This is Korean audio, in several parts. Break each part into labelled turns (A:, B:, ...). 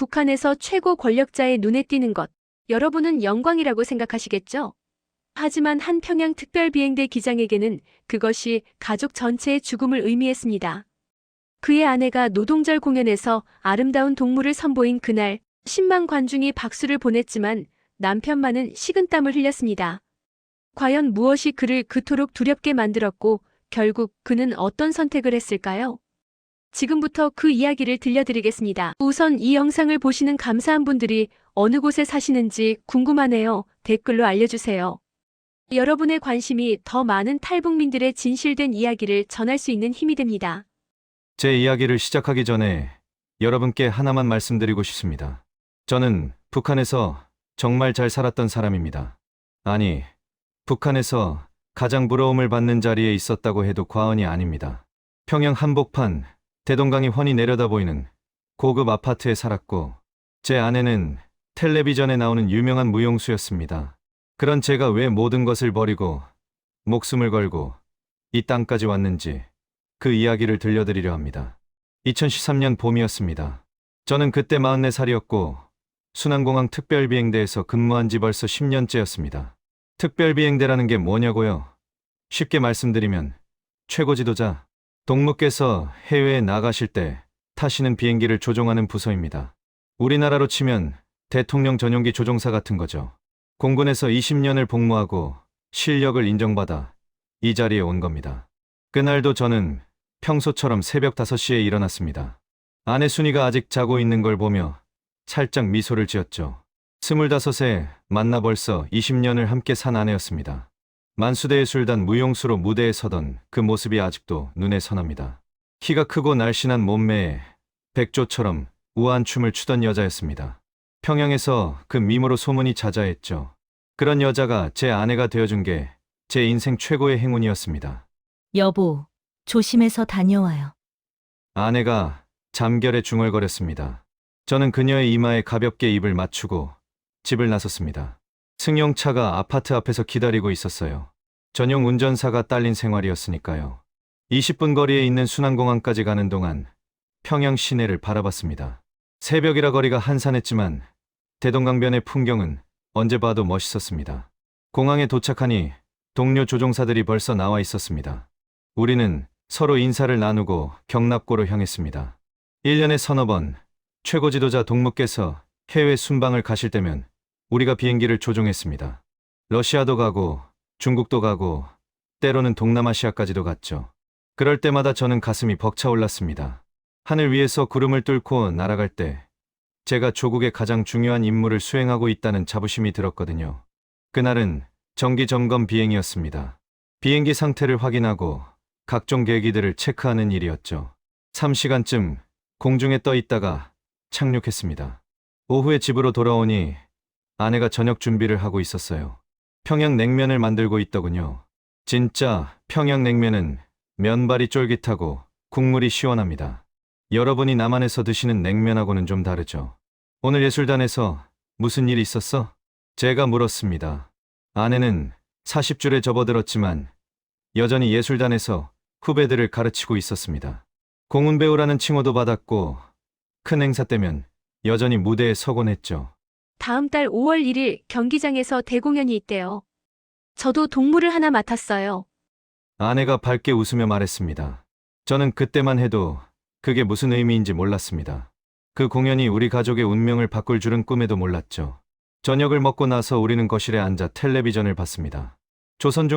A: 북한에서 최고 권력자의 눈에 띄는 것, 여러분은 영광이라고 생각하시겠죠? 하지만 한 평양 특별비행대 기장에게는 그것이 가족 전체의 죽음을 의미했습니다. 그의 아내가 노동절 공연에서 아름다운 동물을 선보인 그날 10만 관중이 박수를 보냈지만 남편만은 식은땀을 흘렸습니다. 과연 무엇이 그를 그토록 두렵게 만들었고 결국 그는 어떤 선택을 했을까요? 지금부터 그 이야기를 들려드리겠습니다. 우선 이 영상을 보시는 감사한 분들이 어느 곳에 사시는지 궁금하네요. 댓글로 알려주세요. 여러분의 관심이 더 많은 탈북민들의 진실된 이야기를 전할 수 있는 힘이 됩니다.
B: 제 이야기를 시작하기 전에 여러분께 하나만 말씀드리고 싶습니다. 저는 북한에서 정말 잘 살았던 사람입니다. 아니, 북한에서 가장 부러움을 받는 자리에 있었다고 해도 과언이 아닙니다. 평양 한복판, 대동강이 훤히 내려다 보이는 고급 아파트에 살았고, 제 아내는 텔레비전에 나오는 유명한 무용수였습니다. 그런 제가 왜 모든 것을 버리고 목숨을 걸고 이 땅까지 왔는지 그 이야기를 들려드리려 합니다. 2013년 봄이었습니다. 저는 그때 44살이었고 순안공항 특별비행대에서 근무한 지 벌써 10년째였습니다. 특별비행대라는 게 뭐냐고요? 쉽게 말씀드리면 최고 지도자, 동무께서 해외에 나가실 때 타시는 비행기를 조종하는 부서입니다. 우리나라로 치면 대통령 전용기 조종사 같은 거죠. 공군에서 20년을 복무하고 실력을 인정받아 이 자리에 온 겁니다. 그날도 저는 평소처럼 새벽 5시에 일어났습니다. 아내 순이가 아직 자고 있는 걸 보며 살짝 미소를 지었죠. 25세 만나 벌써 20년을 함께 산 아내였습니다. 만수대예술단 무용수로 무대에 서던 그 모습이 아직도 눈에 선합니다. 키가 크고 날씬한 몸매에 백조처럼 우아한 춤을 추던 여자였습니다. 평양에서 그 미모로 소문이 자자했죠. 그런 여자가 제 아내가 되어준 게 제 인생 최고의 행운이었습니다.
C: 여보, 조심해서 다녀와요.
B: 아내가 잠결에 중얼거렸습니다. 저는 그녀의 이마에 가볍게 입을 맞추고 집을 나섰습니다. 승용차가 아파트 앞에서 기다리고 있었어요. 전용 운전사가 딸린 생활이었으니까요. 20분 거리에 있는 순안공항까지 가는 동안 평양 시내를 바라봤습니다. 새벽이라 거리가 한산했지만 대동강변의 풍경은 언제 봐도 멋있었습니다. 공항에 도착하니 동료 조종사들이 벌써 나와 있었습니다. 우리는 서로 인사를 나누고 경납고로 향했습니다. 1년에 서너 번 최고 지도자 동무께서 해외 순방을 가실 때면 우리가 비행기를 조종했습니다. 러시아도 가고 중국도 가고 때로는 동남아시아까지도 갔죠. 그럴 때마다 저는 가슴이 벅차올랐습니다. 하늘 위에서 구름을 뚫고 날아갈 때 제가 조국의 가장 중요한 임무를 수행하고 있다는 자부심이 들었거든요. 그날은 정기 점검 비행이었습니다. 비행기 상태를 확인하고 각종 계기들을 체크하는 일이었죠. 3시간쯤 공중에 떠 있다가 착륙했습니다. 오후에 집으로 돌아오니 아내가 저녁 준비를 하고 있었어요. 평양냉면을 만들고 있더군요. 진짜 평양냉면은 면발이 쫄깃하고 국물이 시원합니다. 여러분이 남한에서 드시는 냉면하고는 좀 다르죠. 오늘 예술단에서 무슨 일 있었어? 제가 물었습니다. 아내는 40줄에 접어들었지만 여전히 예술단에서 후배들을 가르치고 있었습니다. 공운배우라는 칭호도 받았고 큰 행사 때면 여전히 무대에 서곤 했죠.
A: 다음 달 5월 1일 경기장에서 대공연이 있대요. 저도 동물을 하나 맡았어요.
B: 아내가 밝게 웃으며 말했습니다. 저는 그때만 해도 그게 무슨 의미인지 몰랐습니다. 그 공연이 우리 가족의 운명을 바꿀 줄은 꿈에도 몰랐죠. 저녁을 먹고 나서 우리는 거실에 앉아 텔레비전을 봤습니다.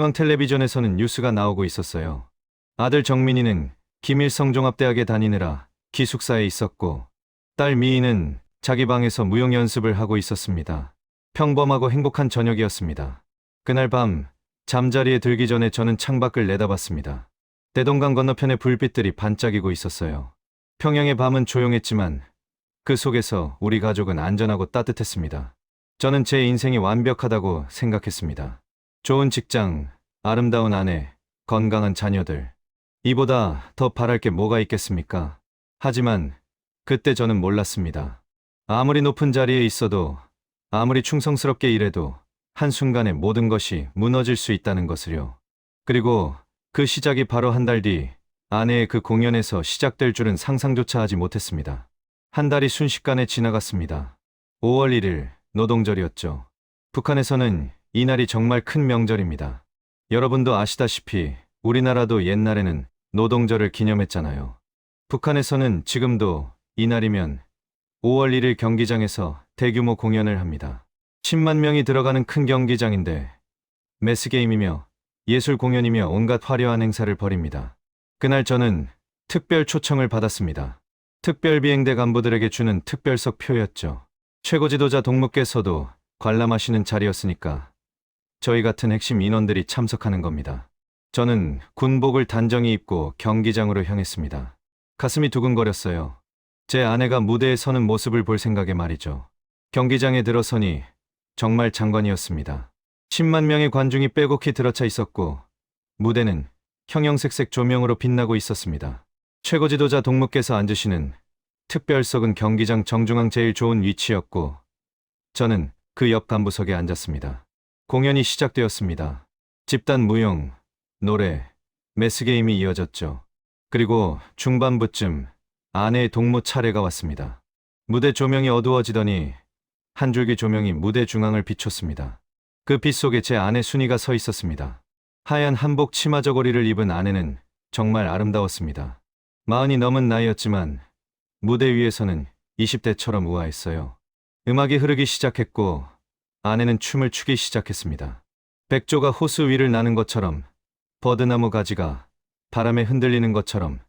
B: 조선중앙텔레비전에서는 뉴스가 나오고 있었어요. 아들 정민이는 김일성 종합대학에 다니느라 기숙사에 있었고 딸 미희는 자기 방에서 무용 연습을 하고 있었습니다. 평범하고 행복한 저녁이었습니다. 그날 밤 잠자리에 들기 전에 저는 창밖을 내다봤습니다. 대동강 건너편의 불빛들이 반짝이고 있었어요. 평양의 밤은 조용했지만 그 속에서 우리 가족은 안전하고 따뜻했습니다. 저는 제 인생이 완벽하다고 생각했습니다. 좋은 직장, 아름다운 아내, 건강한 자녀들. 이보다 더 바랄 게 뭐가 있겠습니까? 하지만 그때 저는 몰랐습니다. 아무리 높은 자리에 있어도, 아무리 충성스럽게 일해도 한순간에 모든 것이 무너질 수 있다는 것을요. 그리고 그 시작이 바로 한 달 뒤 아내의 그 공연에서 시작될 줄은 상상조차 하지 못했습니다. 한 달이 순식간에 지나갔습니다. 5월 1일 노동절이었죠. 북한에서는 이날이 정말 큰 명절입니다. 여러분도 아시다시피 우리나라도 옛날에는 노동절을 기념했잖아요. 북한에서는 지금도 이날이면 5월 1일 경기장에서 대규모 공연을 합니다. 10만 명이 들어가는 큰 경기장인데 매스게임이며 예술 공연이며 온갖 화려한 행사를 벌입니다. 그날 저는 특별 초청을 받았습니다. 특별비행대 간부들에게 주는 특별석 표였죠. 최고 지도자 동무께서도 관람하시는 자리였으니까 저희 같은 핵심 인원들이 참석하는 겁니다. 저는 군복을 단정히 입고 경기장으로 향했습니다. 가슴이 두근거렸어요. 제 아내가 무대에 서는 모습을 볼 생각에 말이죠. 경기장에 들어서니 정말 장관이었습니다. 10만 명의 관중이 빼곡히 들어차 있었고 무대는 형형색색 조명으로 빛나고 있었습니다. 최고 지도자 동무께서 앉으시는 특별석은 경기장 정중앙 제일 좋은 위치였고 저는 그 옆 간부석에 앉았습니다. 공연이 시작되었습니다. 집단 무용, 노래, 매스게임이 이어졌죠. 그리고 중반부쯤 아내의 동무 차례가 왔습니다. 무대 조명이 어두워지더니 한 줄기 조명이 무대 중앙을 비췄습니다. 그 빛 속에 제 아내 순이가 서 있었습니다. 하얀 한복 치마 저고리를 입은 아내는 정말 아름다웠습니다. 40이 넘은 나이였지만 무대 위에서는 20대처럼 우아했어요. 음악이 흐르기 시작했고 아내는 춤을 추기 시작했습니다. 백조가 호수 위를 나는 것처럼 버드나무 가지가 바람에 흔들리는 것처럼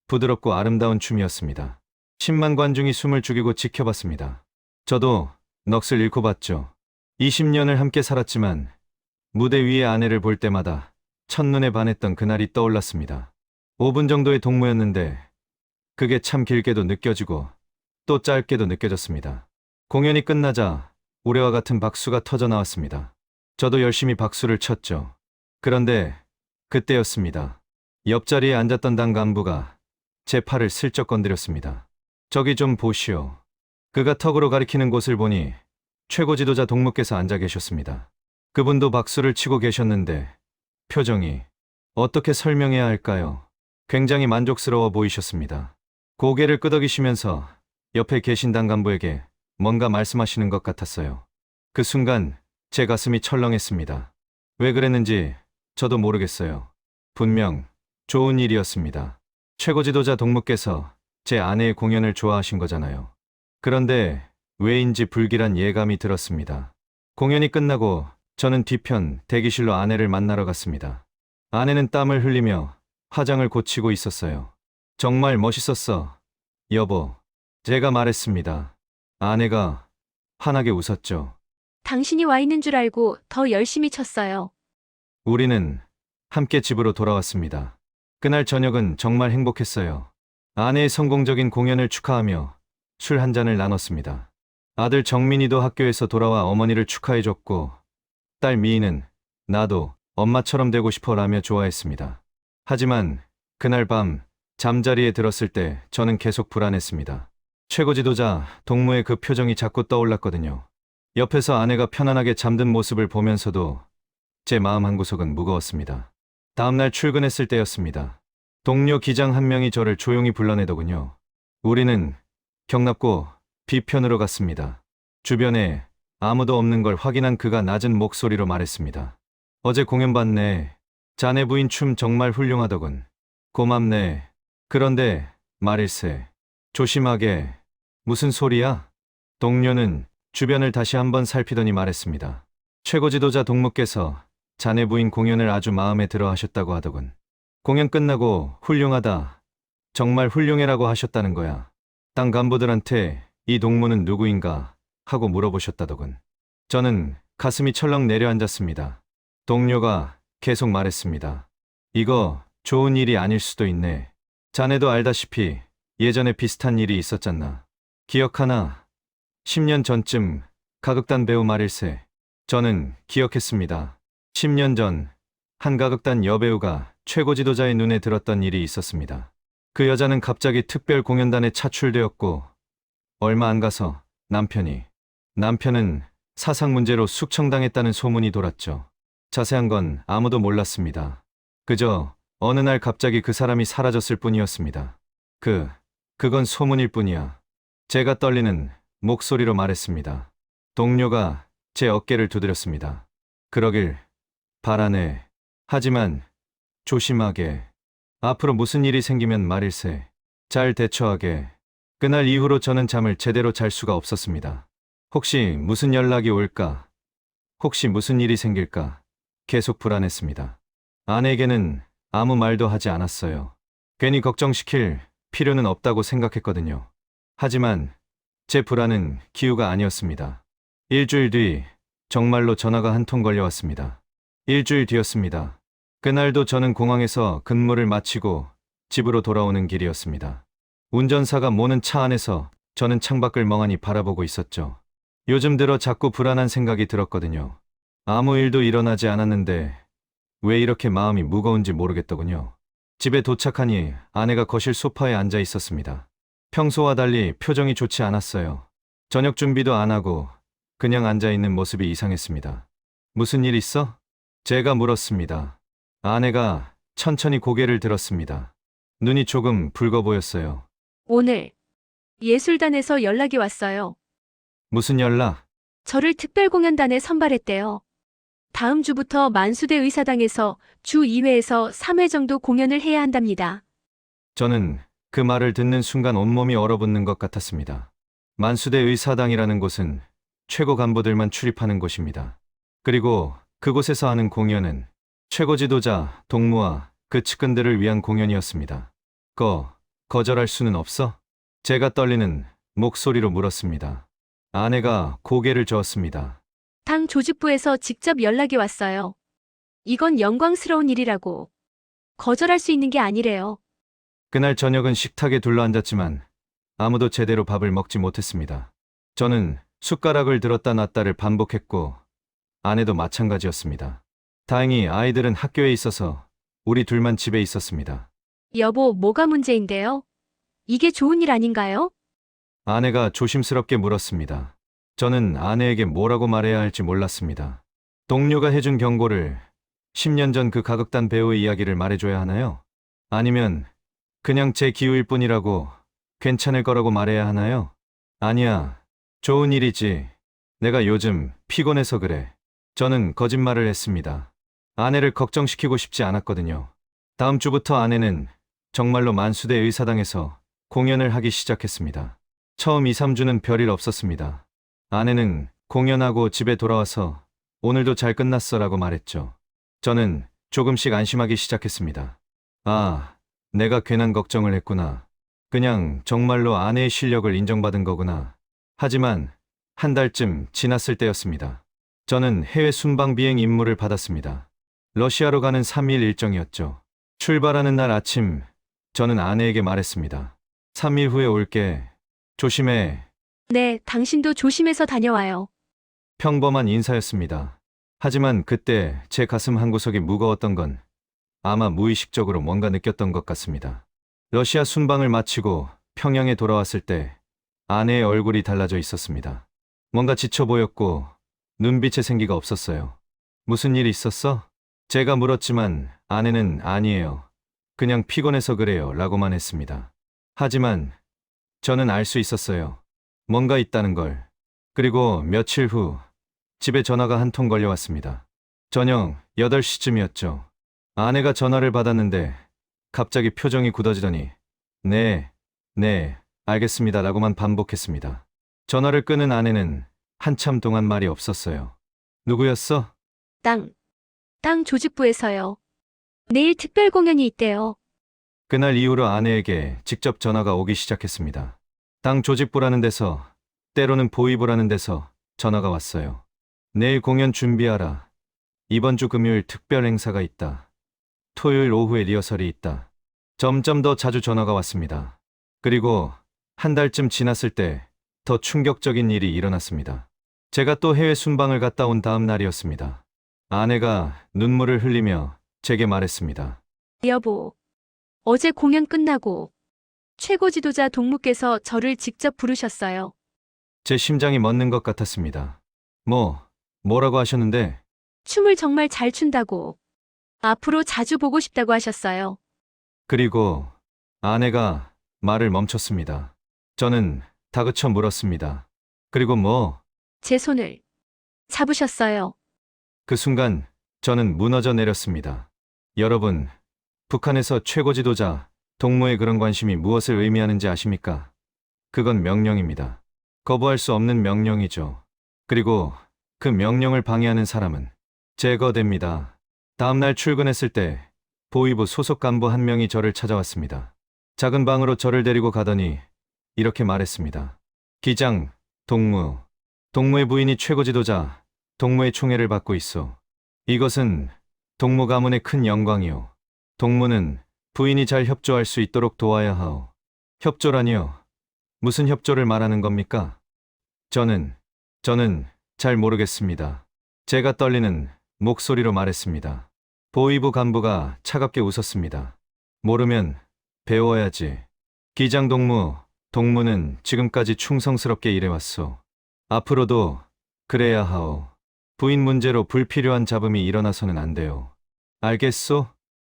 B: 부드럽고 아름다운 춤이었습니다. 10만 관중이 숨을 죽이고 지켜봤습니다. 저도 넋을 잃고 봤죠. 20년을 함께 살았지만 무대 위의 아내를 볼 때마다 첫눈에 반했던 그날이 떠올랐습니다. 5분 정도의 동무였는데 그게 참 길게도 느껴지고 또 짧게도 느껴졌습니다. 공연이 끝나자 우레와 같은 박수가 터져 나왔습니다. 저도 열심히 박수를 쳤죠. 그런데 그때였습니다. 옆자리에 앉았던 당 간부가 제 팔을 슬쩍 건드렸습니다. 저기 좀 보시오. 그가 턱으로 가리키는 곳을 보니 최고 지도자 동무께서 앉아 계셨습니다. 그분도 박수를 치고 계셨는데 표정이 어떻게 설명해야 할까요? 굉장히 만족스러워 보이셨습니다. 고개를 끄덕이시면서 옆에 계신 당 간부에게 뭔가 말씀하시는 것 같았어요. 그 순간 제 가슴이 철렁했습니다. 왜 그랬는지 저도 모르겠어요. 분명 좋은 일이었습니다. 최고 지도자 동무께서 제 아내의 공연을 좋아하신 거잖아요. 그런데 왜인지 불길한 예감이 들었습니다. 공연이 끝나고 저는 뒤편 대기실로 아내를 만나러 갔습니다. 아내는 땀을 흘리며 화장을 고치고 있었어요. 정말 멋있었어, 여보. 제가 말했습니다. 아내가 환하게 웃었죠.
A: 당신이 와 있는 줄 알고 더 열심히 쳤어요.
B: 우리는 함께 집으로 돌아왔습니다. 그날 저녁은 정말 행복했어요. 아내의 성공적인 공연을 축하하며 술 한 잔을 나눴습니다. 아들 정민이도 학교에서 돌아와 어머니를 축하해줬고 딸 미희는 나도 엄마처럼 되고 싶어라며 좋아했습니다. 하지만 그날 밤 잠자리에 들었을 때 저는 계속 불안했습니다. 최고 지도자 동무의 그 표정이 자꾸 떠올랐거든요. 옆에서 아내가 편안하게 잠든 모습을 보면서도 제 마음 한구석은 무거웠습니다. 다음날 출근했을 때였습니다. 동료 기장 한 명이 저를 조용히 불러내더군요. 우리는 경납고 B편으로 갔습니다. 주변에 아무도 없는 걸 확인한 그가 낮은 목소리로 말했습니다. 어제 공연 봤네. 자네 부인 춤 정말 훌륭하더군. 고맙네. 그런데 말일세. 조심하게. 무슨 소리야? 동료는 주변을 다시 한번 살피더니 말했습니다. 최고 지도자 동무께서 자네 부인 공연을 아주 마음에 들어 하셨다고 하더군. 공연 끝나고 훌륭하다. 정말 훌륭해라고 하셨다는 거야. 땅 간부들한테 이 동무는 누구인가 하고 물어보셨다더군. 저는 가슴이 철렁 내려앉았습니다. 동료가 계속 말했습니다. 이거 좋은 일이 아닐 수도 있네. 자네도 알다시피 예전에 비슷한 일이 있었잖아. 기억하나? 10년 전쯤 가극단 배우 말일세. 저는 기억했습니다. 10년 전 한 가극단 여배우가 최고 지도자의 눈에 들었던 일이 있었습니다. 그 여자는 갑자기 특별 공연단에 차출되었고 얼마 안 가서 남편은 사상 문제로 숙청당했다는 소문이 돌았죠. 자세한 건 아무도 몰랐습니다. 그저 어느 날 갑자기 그 사람이 사라졌을 뿐이었습니다. 그건 소문일 뿐이야. 제가 떨리는 목소리로 말했습니다. 동료가 제 어깨를 두드렸습니다. 그러길 바라네. 하지만 조심하게. 앞으로 무슨 일이 생기면 말일세. 잘 대처하게. 그날 이후로 저는 잠을 제대로 잘 수가 없었습니다. 혹시 무슨 연락이 올까? 혹시 무슨 일이 생길까? 계속 불안했습니다. 아내에게는 아무 말도 하지 않았어요. 괜히 걱정시킬 필요는 없다고 생각했거든요. 하지만 제 불안은 기우가 아니었습니다. 일주일 뒤 정말로 전화가 한 통 걸려왔습니다. 일주일 뒤였습니다. 그날도 저는 공항에서 근무를 마치고 집으로 돌아오는 길이었습니다. 운전사가 모는 차 안에서 저는 창밖을 멍하니 바라보고 있었죠. 요즘 들어 자꾸 불안한 생각이 들었거든요. 아무 일도 일어나지 않았는데 왜 이렇게 마음이 무거운지 모르겠더군요. 집에 도착하니 아내가 거실 소파에 앉아 있었습니다. 평소와 달리 표정이 좋지 않았어요. 저녁 준비도 안 하고 그냥 앉아 있는 모습이 이상했습니다. 무슨 일 있어? 제가 물었습니다. 아내가 천천히 고개를 들었습니다. 눈이 조금 붉어 보였어요.
A: 오늘 예술단에서 연락이 왔어요.
B: 무슨 연락?
A: 저를 특별공연단에 선발했대요. 다음 주부터 만수대 의사당에서 주 2회에서 3회 정도 공연을 해야 한답니다.
B: 저는 그 말을 듣는 순간 온몸이 얼어붙는 것 같았습니다. 만수대 의사당이라는 곳은 최고 간부들만 출입하는 곳입니다. 그리고 그곳에서 하는 공연은 최고 지도자, 동무와 그 측근들을 위한 공연이었습니다. 거절할 수는 없어? 제가 떨리는 목소리로 물었습니다. 아내가 고개를 저었습니다.
A: 당 조직부에서 직접 연락이 왔어요. 이건 영광스러운 일이라고. 거절할 수 있는 게 아니래요.
B: 그날 저녁은 식탁에 둘러앉았지만 아무도 제대로 밥을 먹지 못했습니다. 저는 숟가락을 들었다 놨다를 반복했고 아내도 마찬가지였습니다. 다행히 아이들은 학교에 있어서 우리 둘만 집에 있었습니다.
A: 여보, 뭐가 문제인데요? 이게 좋은 일 아닌가요?
B: 아내가 조심스럽게 물었습니다. 저는 아내에게 뭐라고 말해야 할지 몰랐습니다. 동료가 해준 경고를 10년 전 그 가극단 배우의 이야기를 말해줘야 하나요? 아니면 그냥 제 기우일 뿐이라고 괜찮을 거라고 말해야 하나요? 아니야. 좋은 일이지. 내가 요즘 피곤해서 그래. 저는 거짓말을 했습니다. 아내를 걱정시키고 싶지 않았거든요. 다음 주부터 아내는 정말로 만수대 의사당에서 공연을 하기 시작했습니다. 처음 2, 3주는 별일 없었습니다. 아내는 공연하고 집에 돌아와서 오늘도 잘 끝났어라고 말했죠. 저는 조금씩 안심하기 시작했습니다. 아, 내가 괜한 걱정을 했구나. 그냥 정말로 아내의 실력을 인정받은 거구나. 하지만 한 달쯤 지났을 때였습니다. 저는 해외 순방 비행 임무를 받았습니다. 러시아로 가는 3일 일정이었죠. 출발하는 날 아침, 저는 아내에게 말했습니다. 3일 후에 올게. 조심해.
A: 네, 당신도 조심해서 다녀와요.
B: 평범한 인사였습니다. 하지만 그때 제 가슴 한구석이 무거웠던 건 아마 무의식적으로 뭔가 느꼈던 것 같습니다. 러시아 순방을 마치고 평양에 돌아왔을 때 아내의 얼굴이 달라져 있었습니다. 뭔가 지쳐 보였고 눈빛에 생기가 없었어요. 무슨 일 있었어? 제가 물었지만 아내는 아니에요. 그냥 피곤해서 그래요 라고만 했습니다. 하지만 저는 알 수 있었어요. 뭔가 있다는 걸. 그리고 며칠 후 집에 전화가 한 통 걸려왔습니다. 저녁 8시쯤이었죠. 아내가 전화를 받았는데 갑자기 표정이 굳어지더니 네, 알겠습니다 라고만 반복했습니다. 전화를 끊은 아내는 한참 동안 말이 없었어요. 누구였어?
A: 땅 조직부에서요. 내일 특별 공연이 있대요.
B: 그날 이후로 아내에게 직접 전화가 오기 시작했습니다. 당 조직부라는 데서, 때로는 보위부라는 데서 전화가 왔어요. 내일 공연 준비하라. 이번 주 금요일 특별 행사가 있다. 토요일 오후에 리허설이 있다. 점점 더 자주 전화가 왔습니다. 그리고 한 달쯤 지났을 때 더 충격적인 일이 일어났습니다. 제가 또 해외 순방을 갔다 온 다음 날이었습니다. 아내가 눈물을 흘리며 제게 말했습니다.
A: 여보, 어제 공연 끝나고 최고 지도자 동무께서 저를 직접 부르셨어요.
B: 제 심장이 멎는 것 같았습니다. 뭐라고 하셨는데?
A: 춤을 정말 잘 춘다고. 앞으로 자주 보고 싶다고 하셨어요.
B: 그리고 아내가 말을 멈췄습니다. 저는 다그쳐 물었습니다. 그리고 뭐?
A: 제 손을 잡으셨어요.
B: 그 순간 저는 무너져 내렸습니다. 여러분, 북한에서 최고 지도자 동무의 그런 관심이 무엇을 의미하는지 아십니까? 그건 명령입니다. 거부할 수 없는 명령이죠. 그리고 그 명령을 방해하는 사람은 제거됩니다. 다음날 출근했을 때 보위부 소속 간부 한 명이 저를 찾아왔습니다. 작은 방으로 저를 데리고 가더니 이렇게 말했습니다. 기장, 동무의 부인이 최고 지도자 동무의 총애를 받고 있어. 이것은 동무 가문의 큰 영광이요. 동무는 부인이 잘 협조할 수 있도록 도와야 하오. 협조라니요? 무슨 협조를 말하는 겁니까? 저는 잘 모르겠습니다. 제가 떨리는 목소리로 말했습니다. 보위부 간부가 차갑게 웃었습니다. 모르면 배워야지. 기장 동무는 지금까지 충성스럽게 일해왔소. 앞으로도 그래야 하오. 부인 문제로 불필요한 잡음이 일어나서는 안 돼요. 알겠소?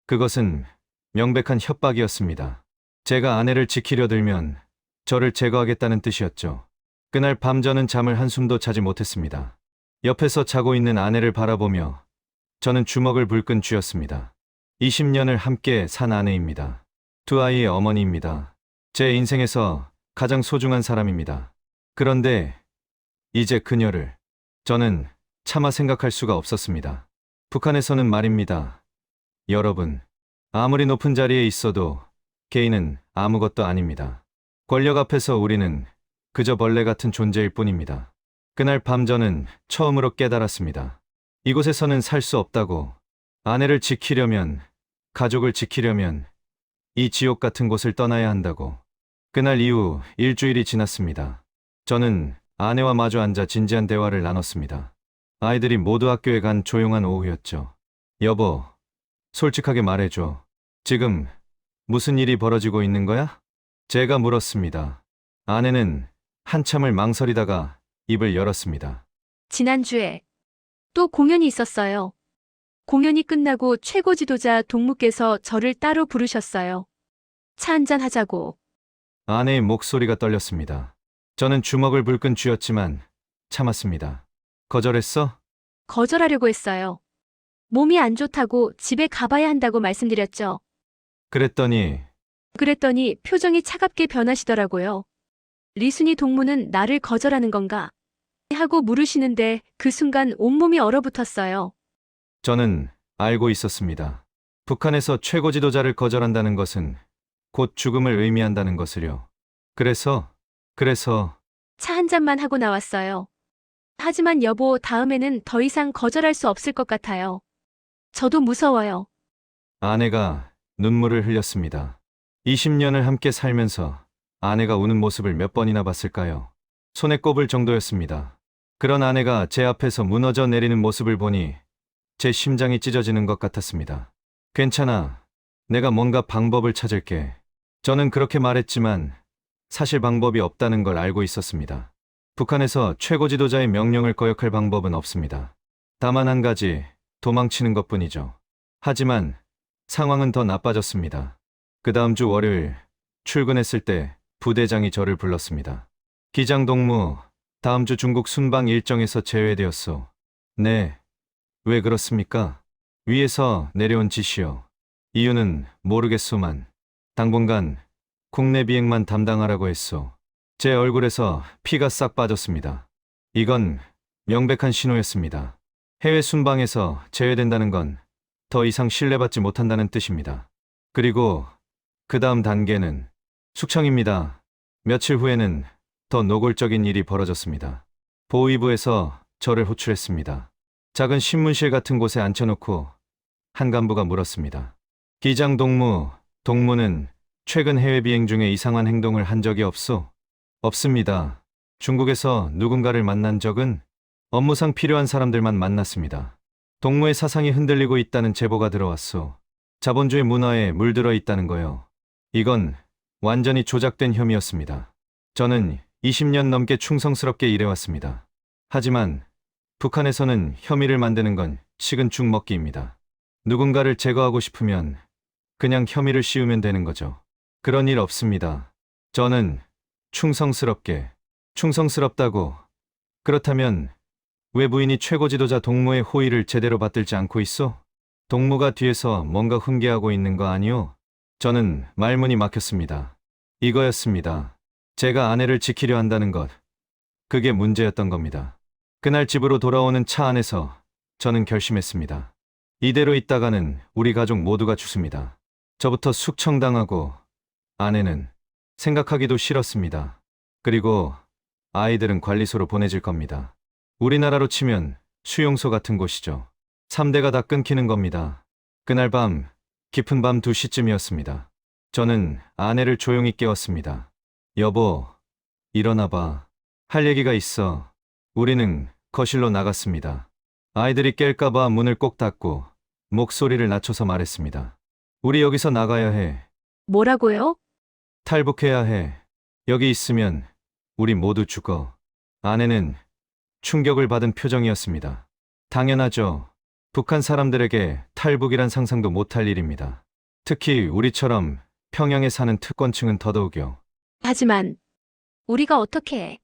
B: 그것은 명백한 협박이었습니다. 제가 아내를 지키려 들면 저를 제거하겠다는 뜻이었죠. 그날 밤 저는 잠을 한숨도 자지 못했습니다. 옆에서 자고 있는 아내를 바라보며 저는 주먹을 불끈 쥐었습니다. 20년을 함께 산 아내입니다. 두 아이의 어머니입니다. 제 인생에서 가장 소중한 사람입니다. 그런데 이제 그녀를 저는 차마 생각할 수가 없었습니다. 북한에서는 말입니다. 여러분, 아무리 높은 자리에 있어도 개인은 아무것도 아닙니다. 권력 앞에서 우리는 그저 벌레 같은 존재일 뿐입니다. 그날 밤 저는 처음으로 깨달았습니다. 이곳에서는 살 수 없다고. 아내를 지키려면, 가족을 지키려면 이 지옥 같은 곳을 떠나야 한다고. 그날 이후 일주일이 지났습니다. 저는 아내와 마주 앉아 진지한 대화를 나눴습니다. 아이들이 모두 학교에 간 조용한 오후였죠. 여보, 솔직하게 말해줘. 지금 무슨 일이 벌어지고 있는 거야? 제가 물었습니다. 아내는 한참을 망설이다가 입을 열었습니다.
A: 지난주에 또 공연이 있었어요. 공연이 끝나고 최고 지도자 동무께서 저를 따로 부르셨어요. 차 한잔 하자고.
B: 아내의 목소리가 떨렸습니다. 저는 주먹을 불끈 쥐었지만 참았습니다. 거절했어?
A: 거절하려고 했어요. 몸이 안 좋다고 집에 가봐야 한다고 말씀드렸죠.
B: 그랬더니
A: 그랬더니 표정이 차갑게 변하시더라고요. 리순이 동무는 나를 거절하는 건가? 하고 물으시는데 그 순간 온몸이 얼어붙었어요.
B: 저는 알고 있었습니다. 북한에서 최고 지도자를 거절한다는 것은 곧 죽음을 의미한다는 것을요. 그래서
A: 차 한 잔만 하고 나왔어요. 하지만 여보, 다음에는 더 이상 거절할 수 없을 것 같아요. 저도 무서워요.
B: 아내가 눈물을 흘렸습니다. 20년을 함께 살면서 아내가 우는 모습을 몇 번이나 봤을까요? 손에 꼽을 정도였습니다. 그런 아내가 제 앞에서 무너져 내리는 모습을 보니 제 심장이 찢어지는 것 같았습니다. 괜찮아. 내가 뭔가 방법을 찾을게. 저는 그렇게 말했지만 사실 방법이 없다는 걸 알고 있었습니다. 북한에서 최고 지도자의 명령을 거역할 방법은 없습니다. 다만 한 가지, 도망치는 것뿐이죠. 하지만 상황은 더 나빠졌습니다. 그 다음 주 월요일 출근했을 때 부대장이 저를 불렀습니다. 기장 동무, 다음 주 중국 순방 일정에서 제외되었소. 네. 왜 그렇습니까? 위에서 내려온 지시요. 이유는 모르겠소만 당분간 국내 비행만 담당하라고 했소. 제 얼굴에서 피가 싹 빠졌습니다. 이건 명백한 신호였습니다. 해외 순방에서 제외된다는 건 더 이상 신뢰받지 못한다는 뜻입니다. 그리고 그 다음 단계는 숙청입니다. 며칠 후에는 더 노골적인 일이 벌어졌습니다. 보위부에서 저를 호출했습니다. 작은 신문실 같은 곳에 앉혀놓고 한 간부가 물었습니다. 기장 동무는 최근 해외 비행 중에 이상한 행동을 한 적이 없소? 없습니다. 중국에서 누군가를 만난 적은 업무상 필요한 사람들만 만났습니다. 동무의 사상이 흔들리고 있다는 제보가 들어왔소. 자본주의 문화에 물들어 있다는 거요. 이건 완전히 조작된 혐의였습니다. 저는 20년 넘게 충성스럽게 일해왔습니다. 하지만 북한에서는 혐의를 만드는 건 식은 죽 먹기입니다. 누군가를 제거하고 싶으면 그냥 혐의를 씌우면 되는 거죠. 그런 일 없습니다. 저는 충성스럽게. 충성스럽다고. 그렇다면 왜 부인이 최고 지도자 동무의 호의를 제대로 받들지 않고 있어? 동무가 뒤에서 뭔가 훈계하고 있는 거 아니오? 저는 말문이 막혔습니다. 이거였습니다. 제가 아내를 지키려 한다는 것. 그게 문제였던 겁니다. 그날 집으로 돌아오는 차 안에서 저는 결심했습니다. 이대로 있다가는 우리 가족 모두가 죽습니다. 저부터 숙청당하고 아내는 생각하기도 싫었습니다. 그리고 아이들은 관리소로 보내질 겁니다. 우리나라로 치면 수용소 같은 곳이죠. 3대가 다 끊기는 겁니다. 그날 밤, 깊은 밤 2시쯤이었습니다. 저는 아내를 조용히 깨웠습니다. 여보, 일어나 봐. 할 얘기가 있어. 우리는 거실로 나갔습니다. 아이들이 깰까봐 문을 꼭 닫고 목소리를 낮춰서 말했습니다. 우리 여기서 나가야 해.
A: 뭐라고요?
B: 탈북해야 해. 여기 있으면 우리 모두 죽어. 아내는 충격을 받은 표정이었습니다. 당연하죠. 북한 사람들에게 탈북이란 상상도 못할 일입니다. 특히 우리처럼 평양에 사는 특권층은 더더욱요.
A: 하지만 우리가 어떻게 해?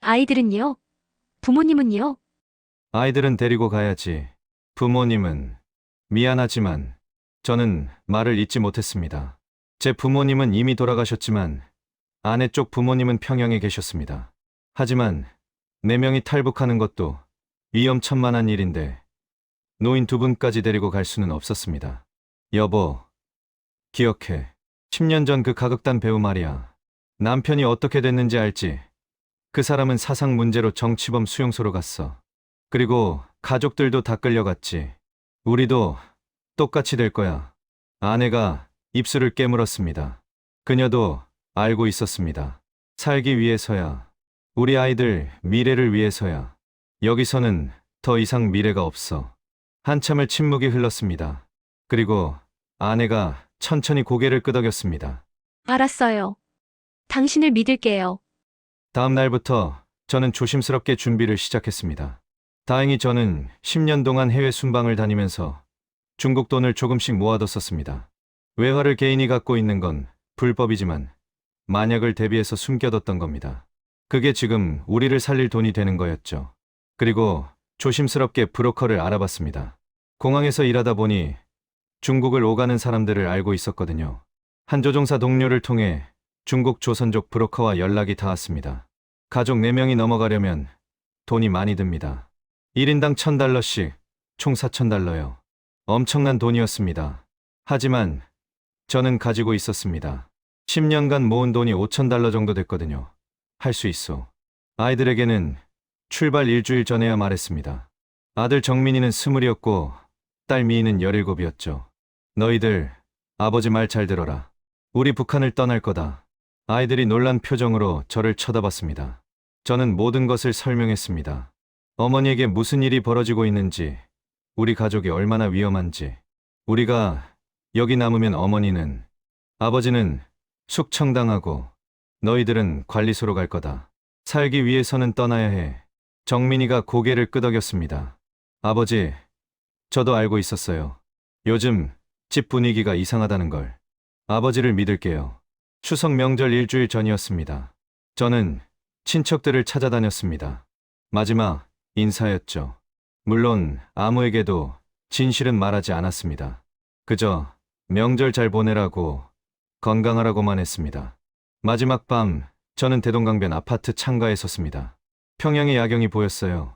A: 아이들은요? 부모님은요?
B: 아이들은 데리고 가야지. 부모님은 미안하지만 저는 말을 잇지 못했습니다. 제 부모님은 이미 돌아가셨지만 아내 쪽 부모님은 평양에 계셨습니다. 하지만 4명이 탈북하는 것도 위험천만한 일인데 노인 2분까지 데리고 갈 수는 없었습니다. 여보, 기억해. 10년 전 그 가극단 배우 말이야. 남편이 어떻게 됐는지 알지? 그 사람은 사상 문제로 정치범 수용소로 갔어. 그리고 가족들도 다 끌려갔지. 우리도 똑같이 될 거야. 아내가 입술을 깨물었습니다. 그녀도 알고 있었습니다. 살기 위해서야. 우리 아이들 미래를 위해서야. 여기서는 더 이상 미래가 없어. 한참을 침묵이 흘렀습니다. 그리고 아내가 천천히 고개를 끄덕였습니다.
A: 알았어요. 당신을 믿을게요.
B: 다음 날부터 저는 조심스럽게 준비를 시작했습니다. 다행히 저는 10년 동안 해외 순방을 다니면서 중국 돈을 조금씩 모아뒀었습니다. 외화를 개인이 갖고 있는 건 불법이지만 만약을 대비해서 숨겨뒀던 겁니다. 그게 지금 우리를 살릴 돈이 되는 거였죠. 그리고 조심스럽게 브로커를 알아봤습니다. 공항에서 일하다 보니 중국을 오가는 사람들을 알고 있었거든요. 한 조종사 동료를 통해 중국 조선족 브로커와 연락이 닿았습니다. 가족 4명이 넘어가려면 돈이 많이 듭니다. 1인당 $1,000씩, 총 $4,000요. 엄청난 돈이었습니다. 하지만 저는 가지고 있었습니다. 10년간 모은 돈이 $5,000 정도 됐거든요. 할 수 있어. 아이들에게는 출발 일주일 전에야 말했습니다. 아들 정민이는 20이었고 딸 미희는 17이었죠. 너희들 아버지 말 잘 들어라. 우리 북한을 떠날 거다. 아이들이 놀란 표정으로 저를 쳐다봤습니다. 저는 모든 것을 설명했습니다. 어머니에게 무슨 일이 벌어지고 있는지, 우리 가족이 얼마나 위험한지, 우리가 여기 남으면 어머니는, 아버지는 숙청당하고 너희들은 관리소로 갈 거다. 살기 위해서는 떠나야 해. 정민이가 고개를 끄덕였습니다. 아버지, 저도 알고 있었어요. 요즘 집 분위기가 이상하다는 걸. 아버지를 믿을게요. 추석 명절 일주일 전이었습니다. 저는 친척들을 찾아다녔습니다. 마지막 인사였죠. 물론 아무에게도 진실은 말하지 않았습니다. 그저 명절 잘 보내라고 건강하라고만 했습니다. 마지막 밤 저는 대동강변 아파트 창가에 섰습니다. 평양의 야경이 보였어요.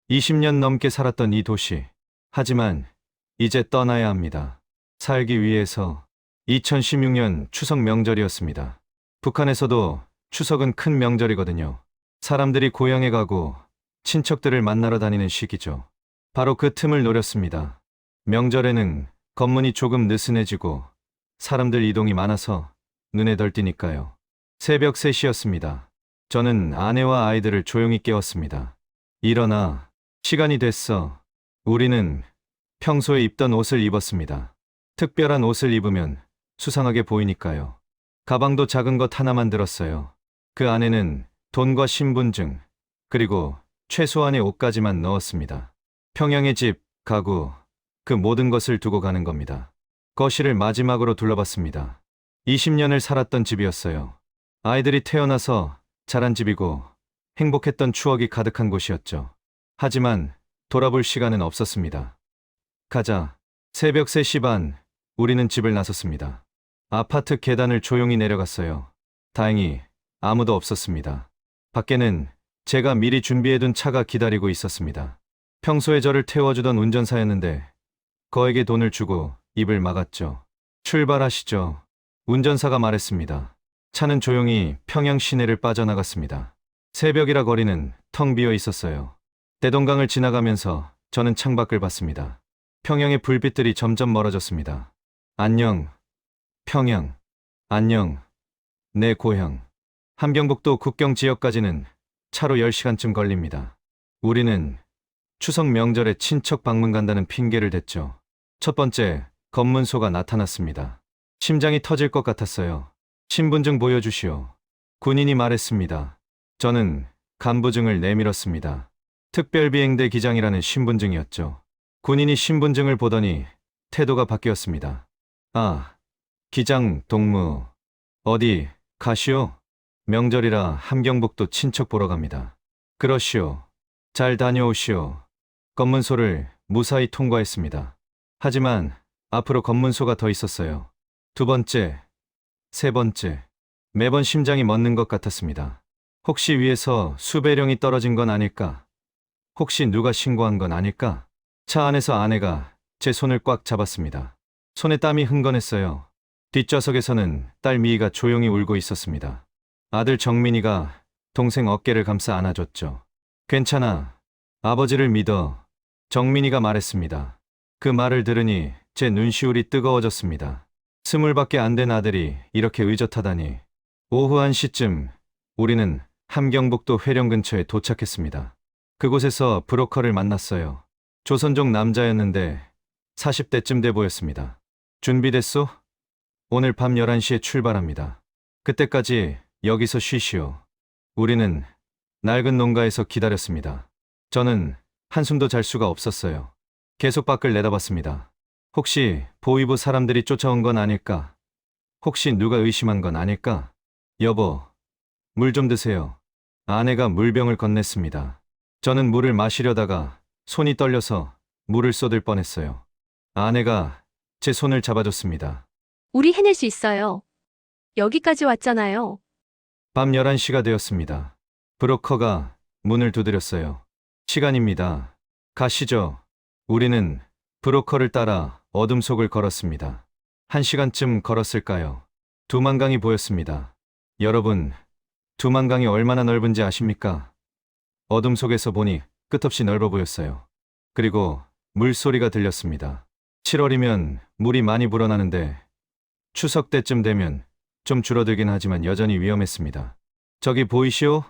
B: 20년 넘게 살았던 이 도시. 하지만 이제 떠나야 합니다. 살기 위해서. 2016년 추석 명절이었습니다. 북한에서도 추석은 큰 명절이거든요. 사람들이 고향에 가고 친척들을 만나러 다니는 시기죠. 바로 그 틈을 노렸습니다. 명절에는 건문이 조금 느슨해지고 사람들 이동이 많아서 눈에 덜 띄니까요. 새벽 3시였습니다. 저는 아내와 아이들을 조용히 깨웠습니다. 일어나. 시간이 됐어. 우리는 평소에 입던 옷을 입었습니다. 특별한 옷을 입으면 수상하게 보이니까요. 가방도 작은 것 하나만 들었어요. 그 안에는 돈과 신분증, 그리고 최소한의 옷까지만 넣었습니다. 평양의 집, 가구, 그 모든 것을 두고 가는 겁니다. 거실을 마지막으로 둘러봤습니다. 20년을 살았던 집이었어요. 아이들이 태어나서 자란 집이고 행복했던 추억이 가득한 곳이었죠. 하지만 돌아볼 시간은 없었습니다. 가자. 새벽 3시 반, 우리는 집을 나섰습니다. 아파트 계단을 조용히 내려갔어요. 다행히 아무도 없었습니다. 밖에는 제가 미리 준비해둔 차가 기다리고 있었습니다. 평소에 저를 태워주던 운전사였는데 거에게 돈을 주고 입을 막았죠. 출발하시죠. 운전사가 말했습니다. 차는 조용히 평양 시내를 빠져나갔습니다. 새벽이라 거리는 텅 비어 있었어요. 대동강을 지나가면서 저는 창밖을 봤습니다. 평양의 불빛들이 점점 멀어졌습니다. 안녕, 평양. 안녕, 내 고향. 함경북도 국경 지역까지는 차로 10시간쯤 걸립니다. 우리는 추석 명절에 친척 방문 간다는 핑계를 댔죠. 첫 번째, 검문소가 나타났습니다. 심장이 터질 것 같았어요. 신분증 보여주시오. 군인이 말했습니다. 저는 간부증을 내밀었습니다. 특별비행대 기장이라는 신분증이었죠. 군인이 신분증을 보더니 태도가 바뀌었습니다. 아, 기장 동무. 어디 가시오? 명절이라 함경북도 친척 보러 갑니다. 그러시오. 잘 다녀오시오. 검문소를 무사히 통과했습니다. 하지만 앞으로 검문소가 더 있었어요. 두 번째, 세 번째. 매번 심장이 멎는 것 같았습니다. 혹시 위에서 수배령이 떨어진 건 아닐까? 혹시 누가 신고한 건 아닐까? 차 안에서 아내가 제 손을 꽉 잡았습니다. 손에 땀이 흥건했어요. 뒷좌석에서는 딸 미희가 조용히 울고 있었습니다. 아들 정민이가 동생 어깨를 감싸 안아줬죠. 괜찮아. 아버지를 믿어. 정민이가 말했습니다. 그 말을 들으니 제 눈시울이 뜨거워졌습니다. 20밖에 안 된 아들이 이렇게 의젓하다니. 오후 1시쯤 우리는 함경북도 회령 근처에 도착했습니다. 그곳에서 브로커를 만났어요. 조선족 남자였는데 40대쯤 돼 보였습니다. 준비됐소? 오늘 밤 11시에 출발합니다. 그때까지 여기서 쉬시오. 우리는 낡은 농가에서 기다렸습니다. 저는 한숨도 잘 수가 없었어요. 계속 밖을 내다봤습니다. 혹시 보위부 사람들이 쫓아온 건 아닐까? 혹시 누가 의심한 건 아닐까? 여보, 물 좀 드세요. 아내가 물병을 건넸습니다. 저는 물을 마시려다가 손이 떨려서 물을 쏟을 뻔했어요. 아내가 제 손을 잡아줬습니다.
A: 우리 해낼 수 있어요. 여기까지 왔잖아요.
B: 밤 11시가 되었습니다. 브로커가 문을 두드렸어요. 시간입니다. 가시죠. 우리는 브로커를 따라 어둠 속을 걸었습니다. 1시간쯤 걸었을까요? 두만강이 보였습니다. 여러분, 두만강이 얼마나 넓은지 아십니까? 어둠 속에서 보니 끝없이 넓어 보였어요. 그리고 물소리가 들렸습니다. 7월이면 물이 많이 불어나는데 추석 때쯤 되면 좀 줄어들긴 하지만 여전히 위험했습니다. 저기 보이시오?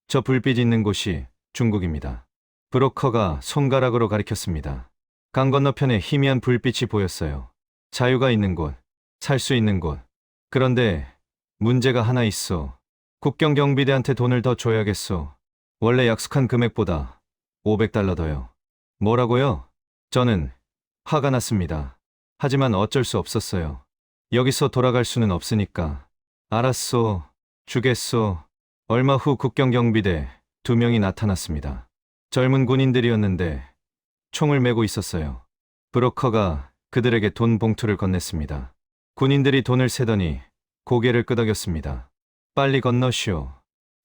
B: 저 불빛 있는 곳이 중국입니다. 브로커가 손가락으로 가리켰습니다. 강 건너편에 희미한 불빛이 보였어요. 자유가 있는 곳, 살 수 있는 곳. 그런데 문제가 하나 있어. 국경 경비대한테 돈을 더 줘야겠소. 원래 약속한 금액보다 500달러 더요. 뭐라고요? 저는 화가 났습니다. 하지만 어쩔 수 없었어요. 여기서 돌아갈 수는 없으니까. 알았소. 주겠소. 얼마 후 국경 경비대 2명이 나타났습니다. 젊은 군인들이었는데 총을 메고 있었어요. 브로커가 그들에게 돈 봉투를 건넸습니다. 군인들이 돈을 세더니 고개를 끄덕였습니다. 빨리 건너시오.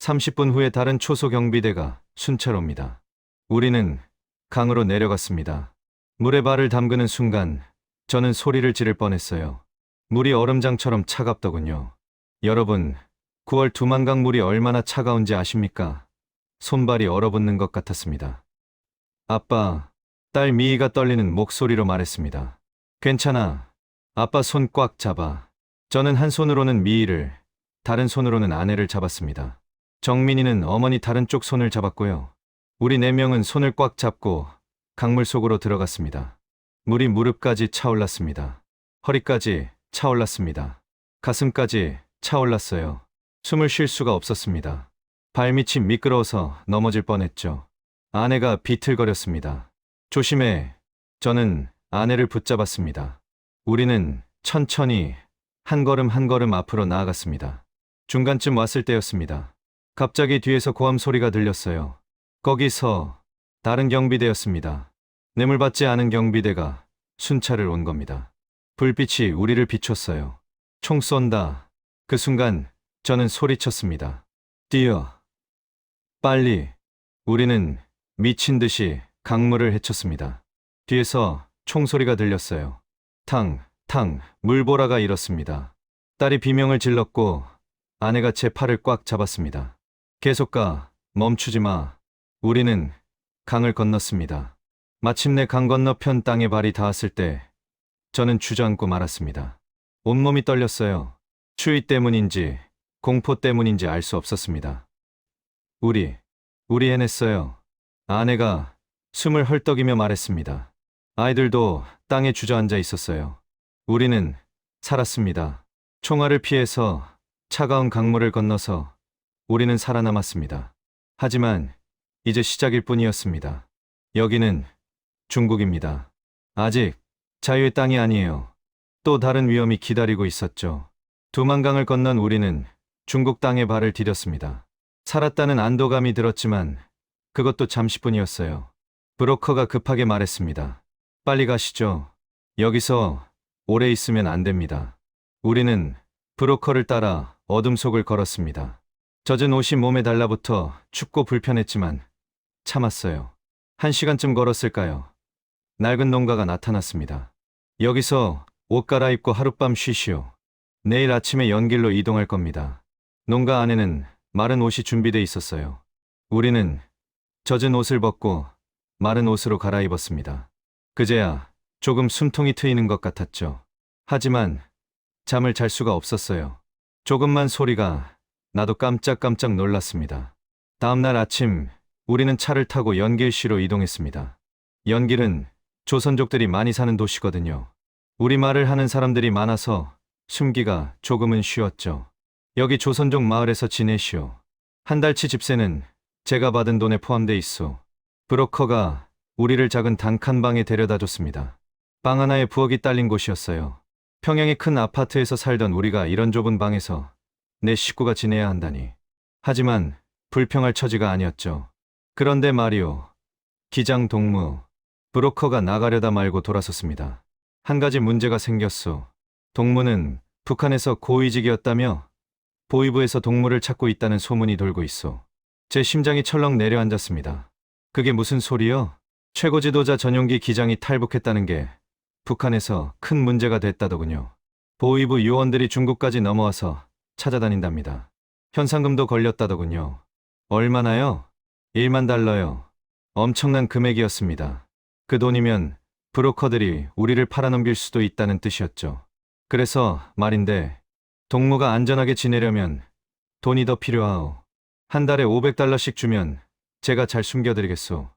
B: 30분 후에 다른 초소 경비대가 순찰옵니다. 우리는 강으로 내려갔습니다. 물에 발을 담그는 순간 저는 소리를 지를 뻔했어요. 물이 얼음장처럼 차갑더군요. 여러분, 9월 두만강 물이 얼마나 차가운지 아십니까? 손발이 얼어붙는 것 같았습니다. 아빠, 딸 미희가 떨리는 목소리로 말했습니다. 괜찮아. 아빠 손 꽉 잡아. 저는 한 손으로는 미희를, 다른 손으로는 아내를 잡았습니다. 정민이는 어머니 다른 쪽 손을 잡았고요. 우리 4명은 손을 꽉 잡고 강물 속으로 들어갔습니다. 물이 무릎까지 차올랐습니다. 허리까지 차올랐습니다. 가슴까지 차올랐어요. 숨을 쉴 수가 없었습니다. 발밑이 미끄러워서 넘어질 뻔했죠. 아내가 비틀거렸습니다. 조심해. 저는 아내를 붙잡았습니다. 우리는 천천히 한 걸음 한 걸음 앞으로 나아갔습니다. 중간쯤 왔을 때였습니다. 갑자기 뒤에서 고함 소리가 들렸어요. 거기서 다른 경비대였습니다. 뇌물받지 않은 경비대가 순찰을 온 겁니다. 불빛이 우리를 비췄어요. 총 쏜다. 그 순간 저는 소리쳤습니다. 뛰어. 빨리. 우리는 미친 듯이 강물을 헤쳤습니다. 뒤에서 총소리가 들렸어요. 탕, 탕, 물보라가 일었습니다. 딸이 비명을 질렀고 아내가 제 팔을 꽉 잡았습니다. 계속 가, 멈추지 마. 우리는 강을 건넜습니다. 마침내 강 건너편 땅에 발이 닿았을 때 저는 주저앉고 말았습니다. 온몸이 떨렸어요. 추위 때문인지 공포 때문인지 알 수 없었습니다. 우리 해냈어요. 아내가 숨을 헐떡이며 말했습니다. 아이들도 땅에 주저앉아 있었어요. 우리는 살았습니다. 총알을 피해서 차가운 강물을 건너서 우리는 살아남았습니다. 하지만 이제 시작일 뿐이었습니다. 여기는 중국입니다. 아직 자유의 땅이 아니에요. 또 다른 위험이 기다리고 있었죠. 두만강을 건넌 우리는 중국 땅에 발을 디뎠습니다. 살았다는 안도감이 들었지만 그것도 잠시뿐이었어요. 브로커가 급하게 말했습니다. 빨리 가시죠. 여기서 오래 있으면 안 됩니다. 우리는 브로커를 따라 어둠 속을 걸었습니다. 젖은 옷이 몸에 달라붙어 춥고 불편했지만 참았어요. 1시간쯤 걸었을까요? 낡은 농가가 나타났습니다. 여기서 옷 갈아입고 하룻밤 쉬시오. 내일 아침에 연길로 이동할 겁니다. 농가 안에는 마른 옷이 준비돼 있었어요. 우리는 젖은 옷을 벗고 마른 옷으로 갈아입었습니다. 그제야 조금 숨통이 트이는 것 같았죠. 하지만 잠을 잘 수가 없었어요. 조금만 소리가 나도 깜짝깜짝 놀랐습니다. 다음날 아침 우리는 차를 타고 연길시로 이동했습니다. 연길은 조선족들이 많이 사는 도시거든요. 우리말을 하는 사람들이 많아서 숨기가 조금은 쉬웠죠. 여기 조선족 마을에서 지내시오. 한 달치 집세는 제가 받은 돈에 포함돼 있소. 브로커가 우리를 작은 단칸방에 데려다 줬습니다. 방 하나에 부엌이 딸린 곳이었어요. 평양의 큰 아파트에서 살던 우리가 이런 좁은 방에서 내 식구가 지내야 한다니. 하지만 불평할 처지가 아니었죠. 그런데 말이오. 기장 동무. 브로커가 나가려다 말고 돌아섰습니다. 한 가지 문제가 생겼소. 동무는 북한에서 고위직이었다며 보위부에서 동무를 찾고 있다는 소문이 돌고 있소. 제 심장이 철렁 내려앉았습니다. 그게 무슨 소리요? 최고 지도자 전용기 기장이 탈북했다는 게 북한에서 큰 문제가 됐다더군요. 보위부 요원들이 중국까지 넘어와서 찾아다닌답니다. 현상금도 걸렸다더군요. 얼마나요? 1만 달러요. 엄청난 금액이었습니다. 그 돈이면 브로커들이 우리를 팔아넘길 수도 있다는 뜻이었죠. 그래서 말인데 동무가 안전하게 지내려면 돈이 더 필요하오. 한 달에 500달러씩 주면 제가 잘 숨겨드리겠소.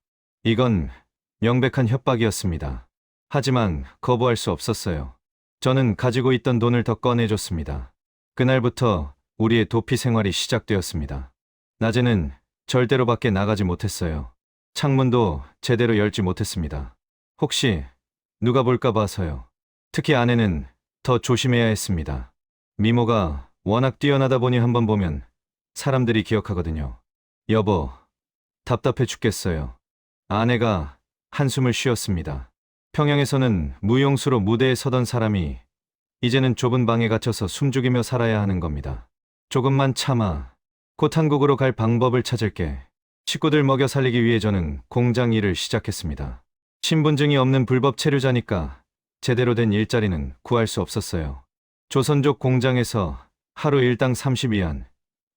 B: 이건 명백한 협박이었습니다. 하지만 거부할 수 없었어요. 저는 가지고 있던 돈을 더 꺼내줬습니다. 그날부터 우리의 도피 생활이 시작되었습니다. 낮에는 절대로 밖에 나가지 못했어요. 창문도 제대로 열지 못했습니다. 혹시 누가 볼까 봐서요. 특히 아내는 더 조심해야 했습니다. 미모가 워낙 뛰어나다 보니 한번 보면 사람들이 기억하거든요. 여보, 답답해 죽겠어요. 아내가 한숨을 쉬었습니다. 평양에서는 무용수로 무대에 서던 사람이 이제는 좁은 방에 갇혀서 숨죽이며 살아야 하는 겁니다. 조금만 참아. 곧 한국으로 갈 방법을 찾을게. 식구들 먹여 살리기 위해 저는 공장 일을 시작했습니다. 신분증이 없는 불법 체류자니까 제대로 된 일자리는 구할 수 없었어요. 조선족 공장에서 하루 일당 32안,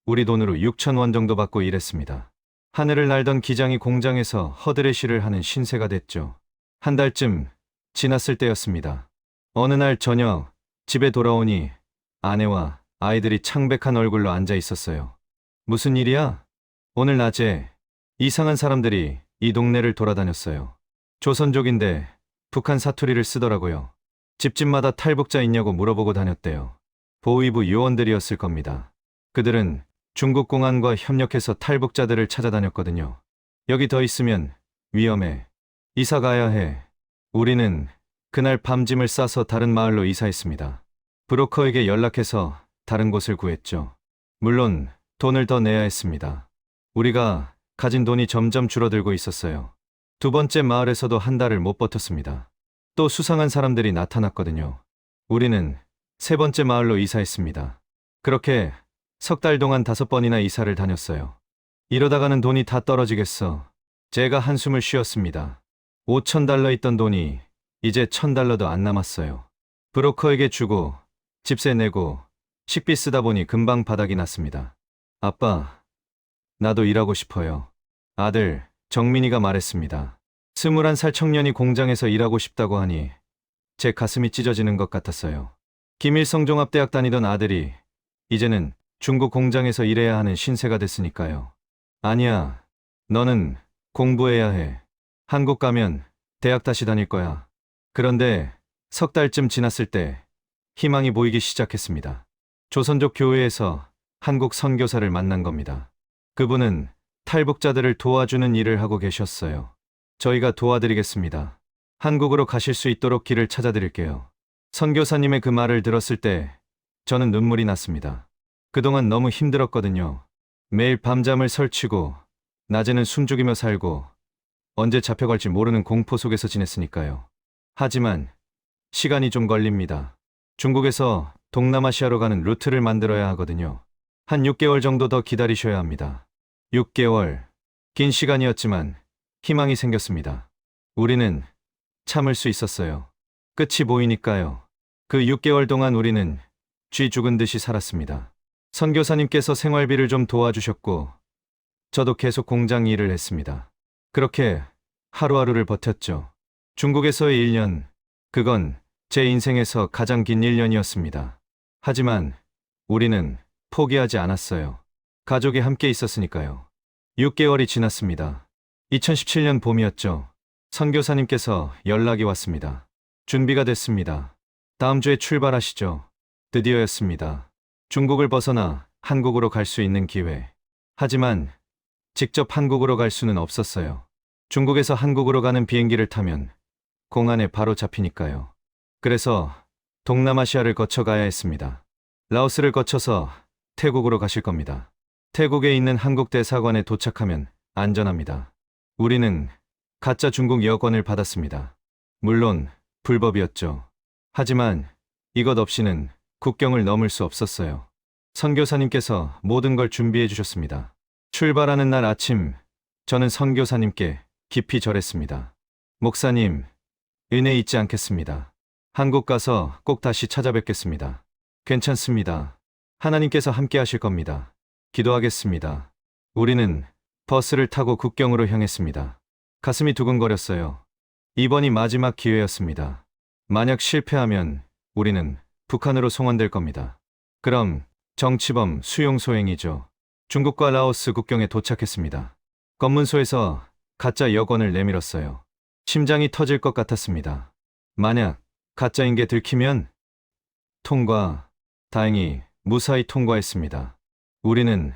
B: 우리 돈으로 6,000원 정도 받고 일했습니다. 하늘을 날던 기장이 공장에서 허드레시를 하는 신세가 됐죠. 한 달쯤 지났을 때였습니다. 어느 날 저녁 집에 돌아오니 아내와 아이들이 창백한 얼굴로 앉아 있었어요. 무슨 일이야? 오늘 낮에 이상한 사람들이 이 동네를 돌아다녔어요. 조선족인데 북한 사투리를 쓰더라고요. 집집마다 탈북자 있냐고 물어보고 다녔대요. 보위부 요원들이었을 겁니다. 그들은 중국 공안과 협력해서 탈북자들을 찾아다녔거든요. 여기 더 있으면 위험해. 이사 가야 해. 우리는 그날 밤짐을 싸서 다른 마을로 이사했습니다. 브로커에게 연락해서 다른 곳을 구했죠. 물론 돈을 더 내야 했습니다. 우리가 가진 돈이 점점 줄어들고 있었어요. 두 번째 마을에서도 한 달을 못 버텼습니다. 또 수상한 사람들이 나타났거든요. 우리는 세 번째 마을로 이사했습니다. 그렇게 석 달 동안 5번이나 이사를 다녔어요. 이러다가는 돈이 다 떨어지겠어. 제가 한숨을 쉬었습니다. 5,000달러 있던 돈이 이제 1,000달러도 안 남았어요. 브로커에게 주고 집세 내고 식비 쓰다 보니 금방 바닥이 났습니다. 아빠, 나도 일하고 싶어요. 아들, 정민이가 말했습니다. 21살 청년이 공장에서 일하고 싶다고 하니 제 가슴이 찢어지는 것 같았어요. 김일성종합대학 다니던 아들이 이제는 중국 공장에서 일해야 하는 신세가 됐으니까요. 아니야, 너는 공부해야 해. 한국 가면 대학 다시 다닐 거야. 그런데 석 달쯤 지났을 때 희망이 보이기 시작했습니다. 조선족 교회에서 한국 선교사를 만난 겁니다. 그분은 탈북자들을 도와주는 일을 하고 계셨어요. 저희가 도와드리겠습니다. 한국으로 가실 수 있도록 길을 찾아드릴게요. 선교사님의 그 말을 들었을 때 저는 눈물이 났습니다. 그동안 너무 힘들었거든요. 매일 밤잠을 설치고 낮에는 숨죽이며 살고 언제 잡혀갈지 모르는 공포 속에서 지냈으니까요. 하지만 시간이 좀 걸립니다. 중국에서 동남아시아로 가는 루트를 만들어야 하거든요. 한 6개월 정도 더 기다리셔야 합니다. 6개월. 긴 시간이었지만 희망이 생겼습니다. 우리는 참을 수 있었어요. 끝이 보이니까요. 그 6개월 동안 우리는 쥐 죽은 듯이 살았습니다. 선교사님께서 생활비를 좀 도와주셨고 저도 계속 공장 일을 했습니다. 그렇게 하루하루를 버텼죠. 중국에서의 1년, 그건 제 인생에서 가장 긴 1년이었습니다. 하지만 우리는 포기하지 않았어요. 가족이 함께 있었으니까요. 6개월이 지났습니다. 2017년 봄이었죠. 선교사님께서 연락이 왔습니다. 준비가 됐습니다. 다음 주에 출발하시죠. 드디어였습니다. 중국을 벗어나 한국으로 갈 수 있는 기회. 하지만 직접 한국으로 갈 수는 없었어요. 중국에서 한국으로 가는 비행기를 타면 공안에 바로 잡히니까요. 그래서 동남아시아를 거쳐 가야 했습니다. 라오스를 거쳐서 태국으로 가실 겁니다. 태국에 있는 한국 대사관에 도착하면 안전합니다. 우리는 가짜 중국 여권을 받았습니다. 물론 불법이었죠. 하지만 이것 없이는 국경을 넘을 수 없었어요. 선교사님께서 모든 걸 준비해 주셨습니다. 출발하는 날 아침, 저는 선교사님께 깊이 절했습니다. 목사님, 은혜 잊지 않겠습니다. 한국 가서 꼭 다시 찾아뵙겠습니다. 괜찮습니다. 하나님께서 함께 하실 겁니다. 기도하겠습니다. 우리는 버스를 타고 국경으로 향했습니다. 가슴이 두근거렸어요. 이번이 마지막 기회였습니다. 만약 실패하면 우리는 북한으로 송환될 겁니다. 그럼 정치범 수용 소행이죠. 중국과 라오스 국경에 도착했습니다. 검문소에서 가짜 여권을 내밀었어요. 심장이 터질 것 같았습니다. 만약 가짜인 게 들키면 통과. 다행히 무사히 통과했습니다. 우리는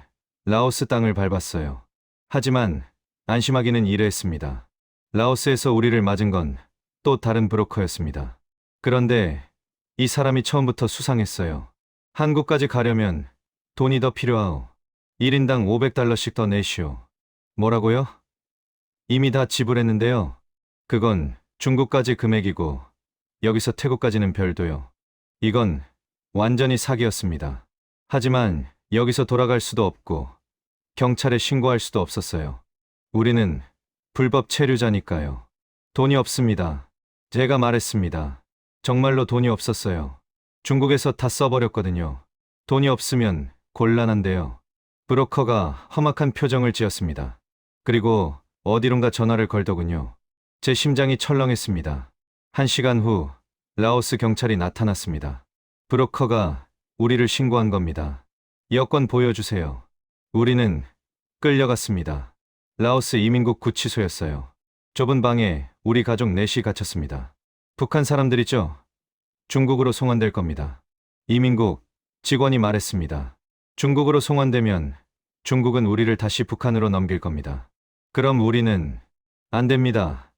B: 라오스 땅을 밟았어요. 하지만 안심하기는 이르했습니다. 라오스에서 우리를 맞은 건 또 다른 브로커였습니다. 그런데 이 사람이 처음부터 수상했어요. 한국까지 가려면 돈이 더 필요하오. 1인당 500달러씩 더 내시오. 뭐라고요? 이미 다 지불했는데요. 그건 중국까지 금액이고 여기서 태국까지는 별도요. 이건 완전히 사기였습니다. 하지만 여기서 돌아갈 수도 없고 경찰에 신고할 수도 없었어요. 우리는 불법 체류자니까요. 돈이 없습니다. 제가 말했습니다. 정말로 돈이 없었어요. 중국에서 다 써버렸거든요. 돈이 없으면 곤란한데요. 브로커가 험악한 표정을 지었습니다. 그리고 어디론가 전화를 걸더군요. 제 심장이 철렁했습니다. 1시간 후 라오스 경찰이 나타났습니다. 브로커가 우리를 신고한 겁니다. 여권 보여주세요. 우리는 끌려갔습니다. 라오스 이민국 구치소였어요. 좁은 방에 우리 가족 넷이 갇혔습니다. 북한 사람들이죠? 중국으로 송환될 겁니다. 이민국 직원이 말했습니다. 중국으로 송환되면 중국은 우리를 다시 북한으로 넘길 겁니다. 그럼 우리는 안 됩니다.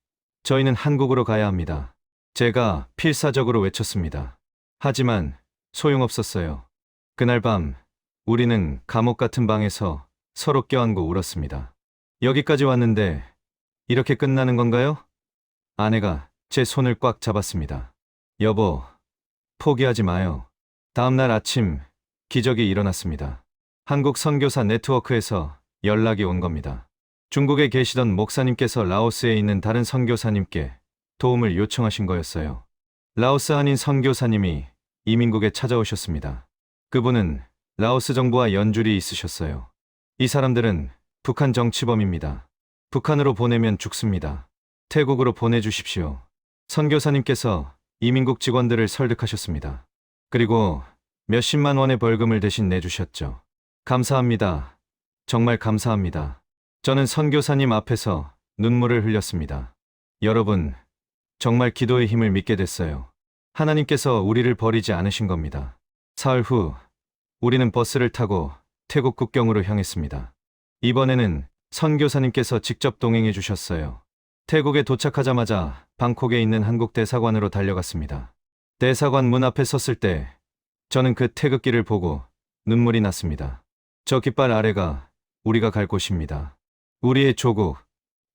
B: 저희는 한국으로 가야 합니다. 제가 필사적으로 외쳤습니다. 하지만 소용없었어요. 그날 밤 우리는 감옥 같은 방에서 서로 껴안고 울었습니다. 여기까지 왔는데 이렇게 끝나는 건가요? 아내가 제 손을 꽉 잡았습니다. 여보, 포기하지 마요. 다음 날 아침 기적이 일어났습니다. 한국 선교사 네트워크에서 연락이 온 겁니다. 중국에 계시던 목사님께서 라오스에 있는 다른 선교사님께 도움을 요청하신 거였어요. 라오스 한인 선교사님이 이민국에 찾아오셨습니다. 그분은 라오스 정부와 연줄이 있으셨어요. 이 사람들은 북한 정치범입니다. 북한으로 보내면 죽습니다. 태국으로 보내주십시오. 선교사님께서 이민국 직원들을 설득하셨습니다. 그리고 몇십만 원의 벌금을 대신 내주셨죠. 감사합니다. 정말 감사합니다. 저는 선교사님 앞에서 눈물을 흘렸습니다. 여러분, 정말 기도의 힘을 믿게 됐어요. 하나님께서 우리를 버리지 않으신 겁니다. 사흘 후 우리는 버스를 타고 태국 국경으로 향했습니다. 이번에는 선교사님께서 직접 동행해 주셨어요. 태국에 도착하자마자 방콕에 있는 한국 대사관으로 달려갔습니다. 대사관 문 앞에 섰을 때 저는 그 태극기를 보고 눈물이 났습니다. 저 깃발 아래가 우리가 갈 곳입니다. 우리의 조국,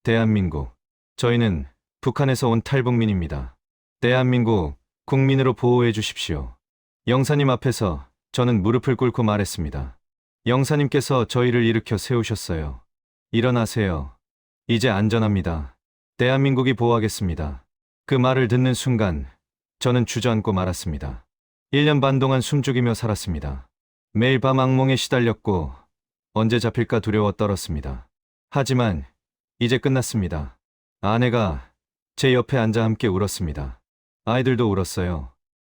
B: 대한민국. 저희는 북한에서 온 탈북민입니다. 대한민국 국민으로 보호해 주십시오. 영사님 앞에서 저는 무릎을 꿇고 말했습니다. 영사님께서 저희를 일으켜 세우셨어요. 일어나세요. 이제 안전합니다. 대한민국이 보호하겠습니다. 그 말을 듣는 순간 저는 주저앉고 말았습니다. 1년 반 동안 숨죽이며 살았습니다. 매일 밤 악몽에 시달렸고 언제 잡힐까 두려워 떨었습니다. 하지만 이제 끝났습니다. 아내가 제 옆에 앉아 함께 울었습니다. 아이들도 울었어요.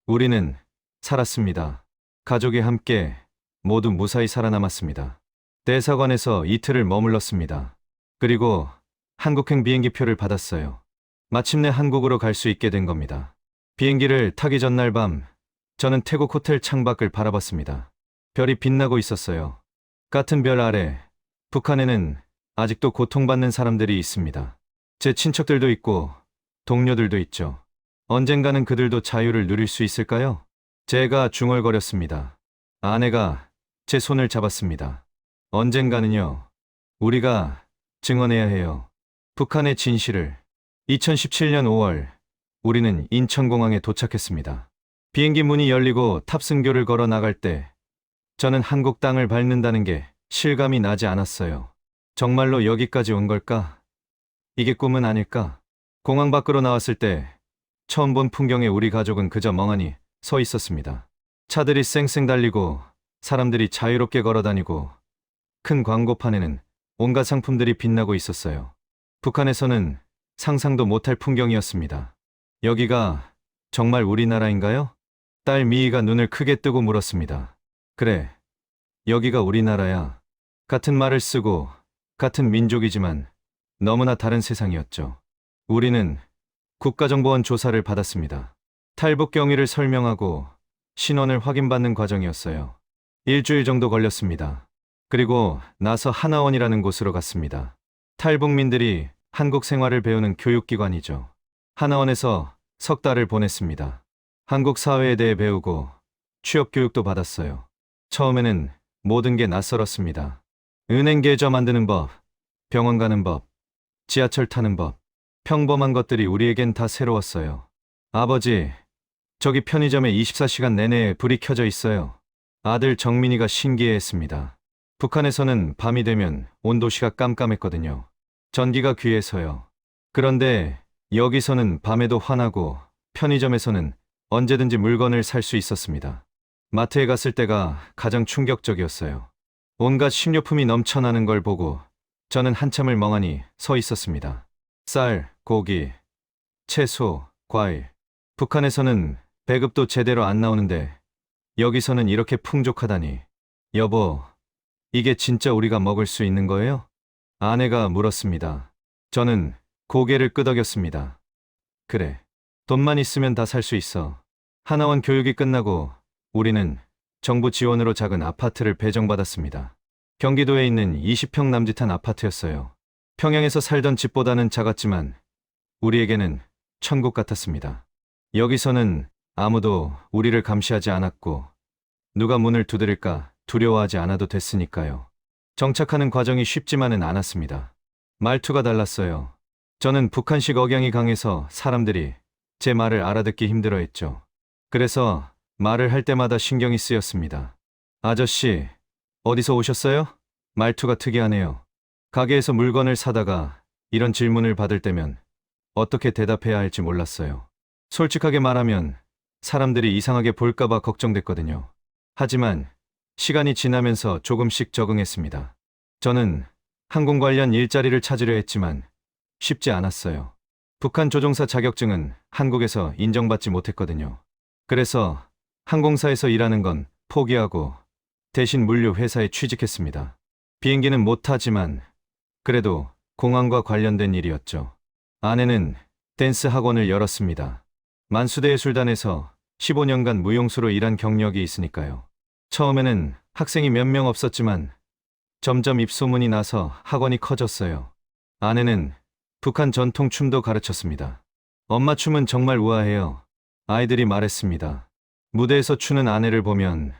B: 우리는 살았습니다. 가족이 함께 모두 무사히 살아남았습니다. 대사관에서 이틀을 머물렀습니다. 그리고 한국행 비행기표를 받았어요. 마침내 한국으로 갈 수 있게 된 겁니다. 비행기를 타기 전날 밤 저는 태국 호텔 창밖을 바라봤습니다. 별이 빛나고 있었어요. 같은 별 아래 북한에는 아직도 고통받는 사람들이 있습니다. 제 친척들도 있고 동료들도 있죠. 언젠가는 그들도 자유를 누릴 수 있을까요? 제가 중얼거렸습니다. 아내가 제 손을 잡았습니다. 언젠가는요, 우리가 증언해야 해요. 북한의 진실을. 2017년 5월, 우리는 인천공항에 도착했습니다. 비행기 문이 열리고 탑승교를 걸어 나갈 때, 저는 한국 땅을 밟는다는 게 실감이 나지 않았어요. 정말로 여기까지 온 걸까? 이게 꿈은 아닐까? 공항 밖으로 나왔을 때, 처음 본 풍경에 우리 가족은 그저 멍하니 서 있었습니다. 차들이 쌩쌩 달리고, 사람들이 자유롭게 걸어다니고, 큰 광고판에는 온갖 상품들이 빛나고 있었어요. 북한에서는 상상도 못할 풍경이었습니다. 여기가 정말 우리나라인가요? 딸 미희가 눈을 크게 뜨고 물었습니다. 그래, 여기가 우리나라야. 같은 말을 쓰고 같은 민족이지만 너무나 다른 세상이었죠. 우리는 국가정보원 조사를 받았습니다. 탈북 경위를 설명하고 신원을 확인받는 과정이었어요. 일주일 정도 걸렸습니다. 그리고 나서 하나원이라는 곳으로 갔습니다. 탈북민들이 한국 생활을 배우는 교육기관이죠. 하나원에서 석 달을 보냈습니다. 한국 사회에 대해 배우고 취업 교육도 받았어요. 처음에는 모든 게 낯설었습니다. 은행 계좌 만드는 법, 병원 가는 법, 지하철 타는 법, 평범한 것들이 우리에겐 다 새로웠어요. 아버지, 저기 편의점에 24시간 내내 불이 켜져 있어요. 아들 정민이가 신기해했습니다. 북한에서는 밤이 되면 온 도시가 깜깜했거든요. 전기가 귀해서요. 그런데 여기서는 밤에도 환하고 편의점에서는 언제든지 물건을 살 수 있었습니다. 마트에 갔을 때가 가장 충격적이었어요. 온갖 식료품이 넘쳐나는 걸 보고 저는 한참을 멍하니 서 있었습니다. 쌀, 고기, 채소, 과일. 북한에서는 배급도 제대로 안 나오는데 여기서는 이렇게 풍족하다니. 여보, 이게 진짜 우리가 먹을 수 있는 거예요? 아내가 물었습니다. 저는 고개를 끄덕였습니다. 그래, 돈만 있으면 다 살 수 있어. 하나원 교육이 끝나고 우리는 정부 지원으로 작은 아파트를 배정받았습니다. 경기도에 있는 20평 남짓한 아파트였어요. 평양에서 살던 집보다는 작았지만 우리에게는 천국 같았습니다. 여기서는 아무도 우리를 감시하지 않았고 누가 문을 두드릴까 두려워하지 않아도 됐으니까요. 정착하는 과정이 쉽지만은 않았습니다. 말투가 달랐어요. 저는 북한식 억양이 강해서 사람들이 제 말을 알아듣기 힘들어했죠. 그래서 말을 할 때마다 신경이 쓰였습니다. 아저씨, 어디서 오셨어요? 말투가 특이하네요. 가게에서 물건을 사다가 이런 질문을 받을 때면 어떻게 대답해야 할지 몰랐어요. 솔직하게 말하면 사람들이 이상하게 볼까봐 걱정됐거든요. 하지만 시간이 지나면서 조금씩 적응했습니다. 저는 항공 관련 일자리를 찾으려 했지만 쉽지 않았어요. 북한 조종사 자격증은 한국에서 인정받지 못했거든요. 그래서 항공사에서 일하는 건 포기하고 대신 물류 회사에 취직했습니다. 비행기는 못 타지만 그래도 공항과 관련된 일이었죠. 아내는 댄스 학원을 열었습니다. 만수대예술단에서 15년간 무용수로 일한 경력이 있으니까요. 처음에는 학생이 몇 명 없었지만 점점 입소문이 나서 학원이 커졌어요. 아내는 북한 전통 춤도 가르쳤습니다. 엄마 춤은 정말 우아해요. 아이들이 말했습니다. 무대에서 추는 아내를 보면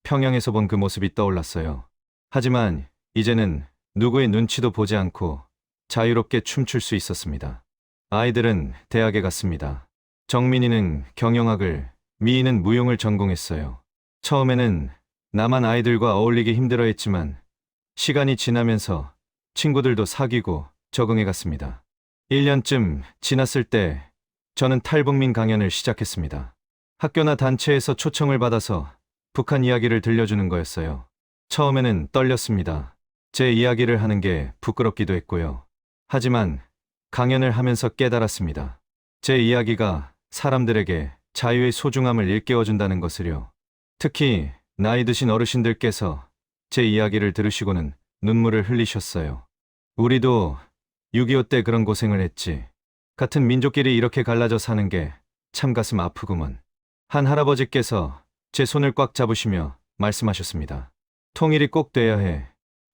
B: 평양에서 본 그 모습이 떠올랐어요. 하지만 이제는 누구의 눈치도 보지 않고 자유롭게 춤출 수 있었습니다. 아이들은 대학에 갔습니다. 정민이는 경영학을, 미희는 무용을 전공했어요. 처음에는 나만 아이들과 어울리기 힘들어했지만 시간이 지나면서 친구들도 사귀고 적응해 갔습니다. 1년쯤 지났을 때 저는 탈북민 강연을 시작했습니다. 학교나 단체에서 초청을 받아서 북한 이야기를 들려주는 거였어요. 처음에는 떨렸습니다. 제 이야기를 하는 게 부끄럽기도 했고요. 하지만 강연을 하면서 깨달았습니다. 제 이야기가 사람들에게 자유의 소중함을 일깨워준다는 것을요. 특히 나이 드신 어르신들께서 제 이야기를 들으시고는 눈물을 흘리셨어요. 우리도 6.25 때 그런 고생을 했지. 같은 민족끼리 이렇게 갈라져 사는 게 참 가슴 아프구먼. 한 할아버지께서 제 손을 꽉 잡으시며 말씀하셨습니다. 통일이 꼭 돼야 해.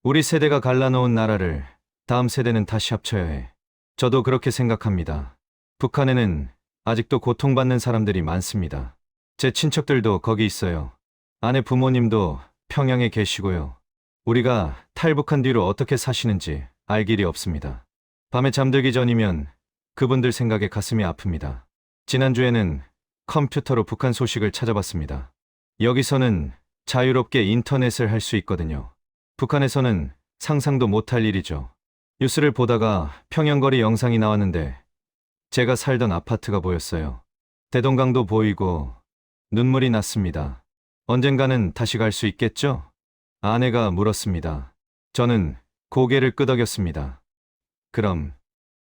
B: 우리 세대가 갈라놓은 나라를 다음 세대는 다시 합쳐야 해. 저도 그렇게 생각합니다. 북한에는 아직도 고통받는 사람들이 많습니다. 제 친척들도 거기 있어요. 아내 부모님도 평양에 계시고요. 우리가 탈북한 뒤로 어떻게 사시는지 알 길이 없습니다. 밤에 잠들기 전이면 그분들 생각에 가슴이 아픕니다. 지난주에는 컴퓨터로 북한 소식을 찾아봤습니다. 여기서는 자유롭게 인터넷을 할 수 있거든요. 북한에서는 상상도 못할 일이죠. 뉴스를 보다가 평양거리 영상이 나왔는데 제가 살던 아파트가 보였어요. 대동강도 보이고 눈물이 났습니다. 언젠가는 다시 갈 수 있겠죠? 아내가 물었습니다. 저는 고개를 끄덕였습니다. 그럼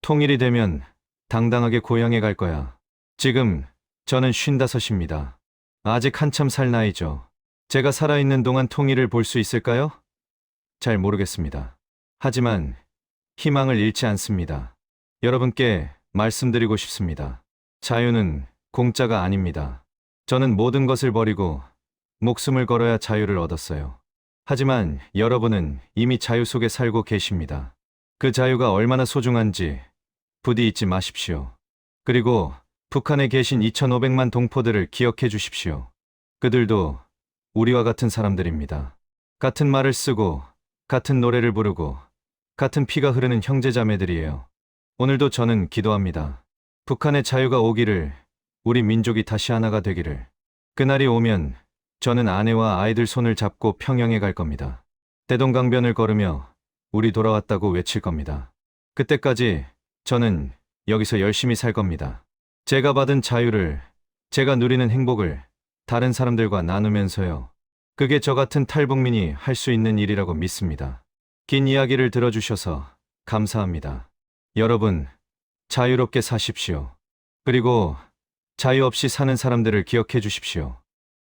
B: 통일이 되면 당당하게 고향에 갈 거야. 지금 저는 55입니다. 아직 한참 살 나이죠. 제가 살아있는 동안 통일을 볼 수 있을까요? 잘 모르겠습니다. 하지만 희망을 잃지 않습니다. 여러분께 말씀드리고 싶습니다. 자유는 공짜가 아닙니다. 저는 모든 것을 버리고 목숨을 걸어야 자유를 얻었어요. 하지만 여러분은 이미 자유 속에 살고 계십니다. 그 자유가 얼마나 소중한지 부디 잊지 마십시오. 그리고 북한에 계신 2,500만 동포들을 기억해 주십시오. 그들도 우리와 같은 사람들입니다. 같은 말을 쓰고 같은 노래를 부르고 같은 피가 흐르는 형제자매들이에요. 오늘도 저는 기도합니다. 북한의 자유가 오기를, 우리 민족이 다시 하나가 되기를. 그날이 오면 저는 아내와 아이들 손을 잡고 평양에 갈 겁니다. 대동강변을 걸으며 우리 돌아왔다고 외칠 겁니다. 그때까지 저는 여기서 열심히 살 겁니다. 제가 받은 자유를, 제가 누리는 행복을 다른 사람들과 나누면서요. 그게 저 같은 탈북민이 할 수 있는 일이라고 믿습니다. 긴 이야기를 들어주셔서 감사합니다. 여러분, 자유롭게 사십시오. 그리고 자유 없이 사는 사람들을 기억해 주십시오.